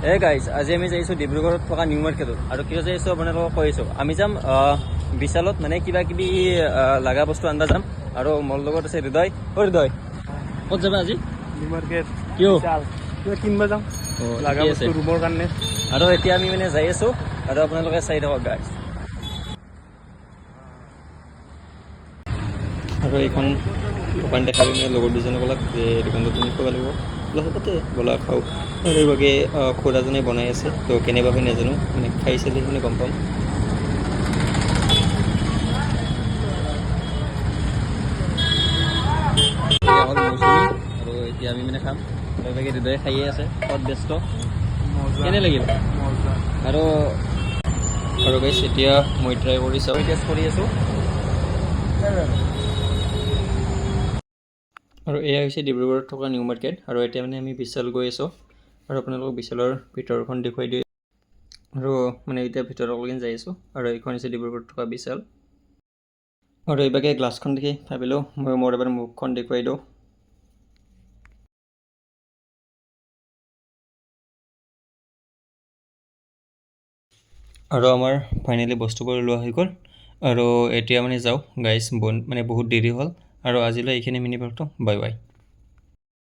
Hey guys, আজি আমি যাইছো ডিব্ৰুগড়ত থকা নিউ মাৰ্কেটত আৰু কিয় যাইছো আপোনালোকক কৈছো আমি যাম বিশালত মানে কিবা কিবি লাগা বস্তু আনবা যাম আৰু মোৰ লগত আছে হৃদয় হৃদয় ক'ত যাবা আজি নিউ মাৰ্কেট কিয় কিবা কিনবা যাম লাগা বস্তু ৰুমৰ কাৰণে আৰু এতিয়া আমি মানে যাই আছো আৰু আপোনালোকে চাই থাকক গাইজ আৰু এইখন দোকান দেখাবি মানে লগৰ দুজনে ক'লাক যে দোকানটো তুমি খাব লাগিব বোলা হ'বতে বোলা খাওঁ আৰু এইভাগে খুৰাজনে বনাই আছে তো কেনেবাকৈ নাজানো মানে খাই চালি মানে গম পাম হ'ল মৌচুমী আৰু এতিয়া আমি মানে খাম আৰু এইভাগে হৃদয়ে খায়ে আছে ক'ত ব্যস্ত কেনে লাগিল আৰু আৰু গাইছ এতিয়া মই ট্ৰাই কৰি চাওঁ টেষ্ট কৰি আছোঁ আৰু এয়া হৈছে ডিব্ৰুগড়ত থকা নিউ মাৰ্কেট আৰু এতিয়া মানে আমি বিশাল গৈ আছোঁ আৰু আপোনালোকক বিশালৰ ভিতৰখন দেখুৱাই দিওঁ আৰু মানে এতিয়া ভিতৰলৈকে যাই আছোঁ আৰু এইখন হৈছে ডিব্ৰুগড়ত থকা বিশাল আৰু এইভাগে গ্লাছখন দেখি ভাবিলোঁ মই মোৰ এবাৰ মুখখন দেখুৱাই দিওঁ আৰু আমাৰ ফাইনেলি বস্তুবোৰ লোৱা হৈ গ'ল আৰু এতিয়া মানে যাওঁ গাইজ মানে বহুত দেৰি হ'ল আৰু আজিলৈ এইখিনি মিনি পাৰ্কটো বাই বাই